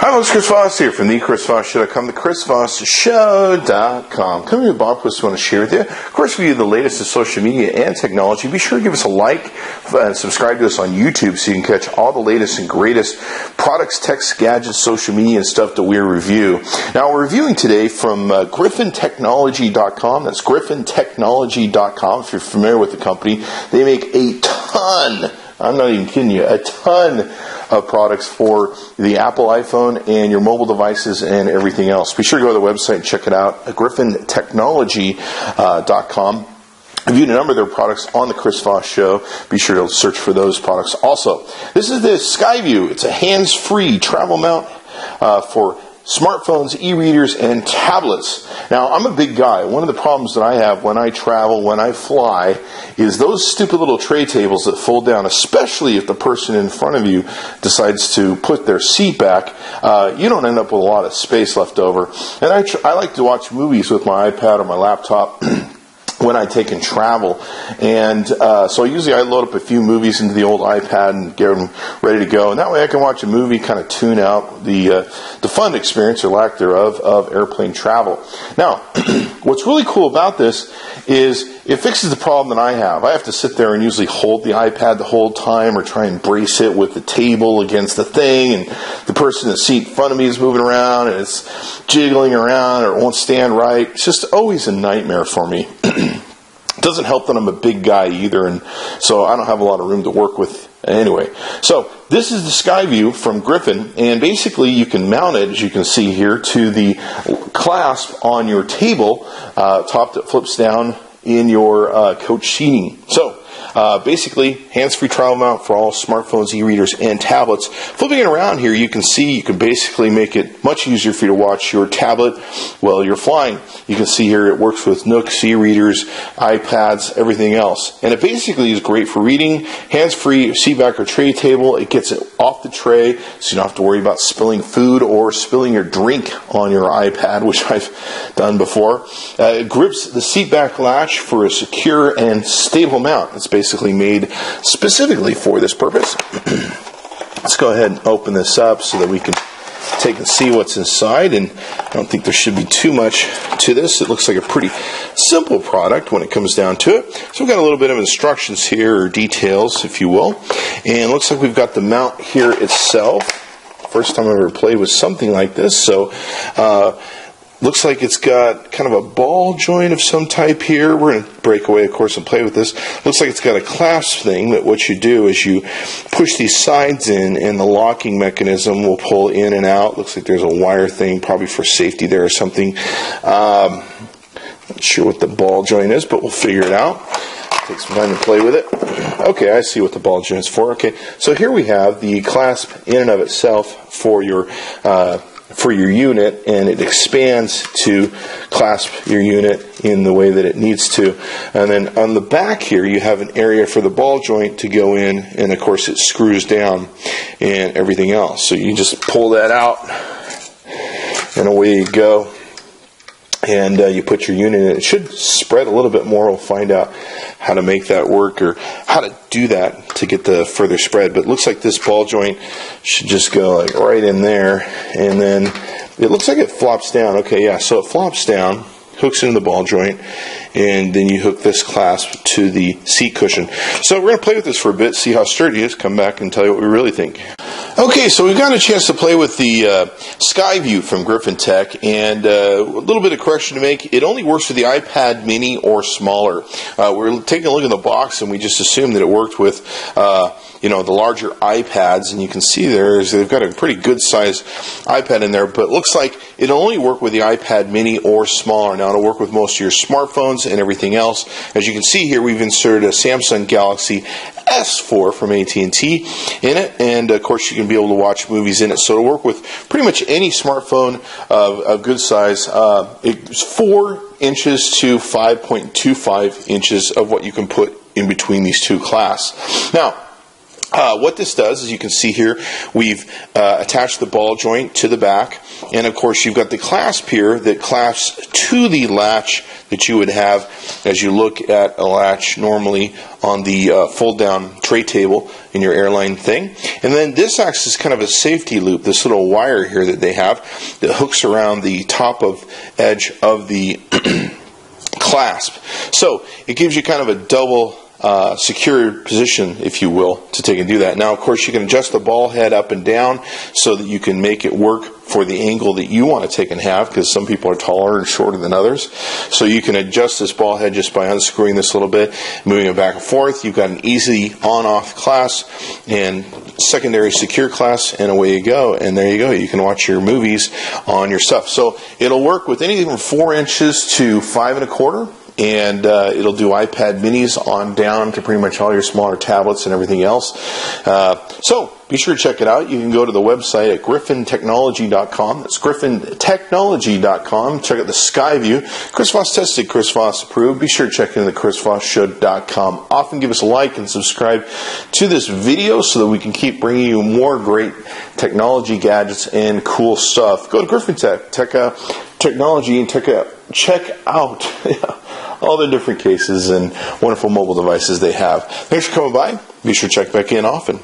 Hi, it's Chris Voss here from the Chris Voss Show.com, the Chris Voss Show.com. Coming with Bob Quiz, I want to share with you. Of course, we do the latest in social media and technology. Be sure to give us a like and subscribe to us on YouTube so you can catch all the latest and greatest products, techs, gadgets, social media, and stuff that we review. Now, we're reviewing today from GriffinTechnology.com. That's GriffinTechnology.com. If you're familiar with the company, they make a ton, I'm not even kidding you, a ton of products for the Apple iPhone and your mobile devices and everything else. Be sure to go to the website and check it out at GriffinTechnology.com. Reviewed a number of their products on the Chris Voss Show. Be sure to search for those products also. This is the Skyview. It's a hands-free travel mount for smartphones, e-readers, and tablets. Now, I'm a big guy. One of the problems that I have when I travel, when I fly, is those stupid little tray tables that fold down, especially if the person in front of you decides to put their seat back. You don't end up with a lot of space left over. And I like to watch movies with my iPad or my laptop when I take and travel. And so usually I load up a few movies into the old iPad and get them ready to go. And that way I can watch a movie, kind of tune out the fun experience, or lack thereof, of airplane travel. Now, what's really cool about this is it fixes the problem that I have. I have to sit there and usually hold the iPad the whole time, or try and brace it with the table against the thing, and the person in the seat in front of me is moving around and it's jiggling around, or it won't stand right. It's just always a nightmare for me. It doesn't help that I'm a big guy either, and so I don't have a lot of room to work with anyway. So this is the Skyview from Griffin, and basically you can mount it, as you can see here, to the clasp on your table, top that flips down in your coach seating. So basically, hands-free travel mount for all smartphones, e-readers, and tablets. Flipping it around here, you can see you can basically make it much easier for you to watch your tablet while you're flying. You can see here it works with Nooks, e-readers, iPads, everything else. And it basically is great for reading, hands-free, seatback or tray table. It gets it off the tray, so you don't have to worry about spilling food or spilling your drink on your iPad, which I've done before. It grips the seatback latch for a secure and stable mount. It's basically made specifically for this purpose. Let's go ahead and open this up so that we can take and see what's inside, and I don't think there should be too much to this. It looks like a pretty simple product when it comes down to it. So we've got a little bit of instructions here, or details, if you will, and it looks like we've got the mount here itself. First time I've ever played with something like this, so looks like it's got kind of a ball joint of some type here. We're going to break away, of course, and play with this. Looks like it's got a clasp thing that what you do is you push these sides in, and the locking mechanism will pull in and out. Looks like there's a wire thing, probably for safety there or something. Not sure what the ball joint is, but we'll figure it out. Take some time to play with it. Okay, I see what the ball joint is for. Okay, so here we have the clasp in and of itself for your unit, and it expands to clasp your unit in the way that it needs to. And then on the back here, you have an area for the ball joint to go in, and of course it screws down and everything else. So you just pull that out, and away you go. And you put your unit in. It should spread a little bit more. We'll find out how to make that work, or how to do that to get the further spread. But it looks like this ball joint should just go like right in there. And then it looks like it flops down. Okay, yeah, so it flops down, hooks into the ball joint, and then you hook this clasp to the seat cushion. So we're going to play with this for a bit, see how sturdy it is, come back and tell you what we really think. Okay, so we've got a chance to play with the Skyview from Griffin Tech, and a little bit of correction to make. It only works with the iPad mini or smaller. We're taking a look in the box, and we just assumed that it worked with the larger iPads, and you can see they've got a pretty good size iPad in there, but it looks like it'll only work with the iPad mini or smaller. Now it'll work with most of your smartphones and everything else. As you can see here, we've inserted a Samsung Galaxy S4 from AT&T in it, and of course you can be able to watch movies in it, so it'll work with pretty much any smartphone of good size. It's 4 inches to 5.25 inches of what you can put in between these two clasps. Now, What this does, as you can see here, we've attached the ball joint to the back, and of course you've got the clasp here that clasps to the latch that you would have as you look at a latch normally on the fold-down tray table in your airline thing. And then this acts as kind of a safety loop, this little wire here that they have that hooks around the top of edge of the clasp. So it gives you kind of a double secure position, if you will, to take and do that. Now, of course, you can adjust the ball head up and down so that you can make it work for the angle that you want to take and have, because some people are taller and shorter than others. So you can adjust this ball head just by unscrewing this a little bit, moving it back and forth. You've got an easy on-off clasp and secondary secure clasp, and away you go. And there you go. You can watch your movies on your stuff. So it'll work with anything from 4 inches to 5 1/4. And it'll do iPad minis on down to pretty much all your smaller tablets and everything else. So be sure to check it out. You can go to the website at griffintechnology.com. That's griffintechnology.com. Check out the Skyview. Chris Voss tested, Chris Voss approved. Be sure to check in the chrisvossshow.com. Often give us a like and subscribe to this video so that we can keep bringing you more great technology gadgets and cool stuff. Go to Griffin Technology and check out all the different cases and wonderful mobile devices they have. Thanks for coming by. Be sure to check back in often.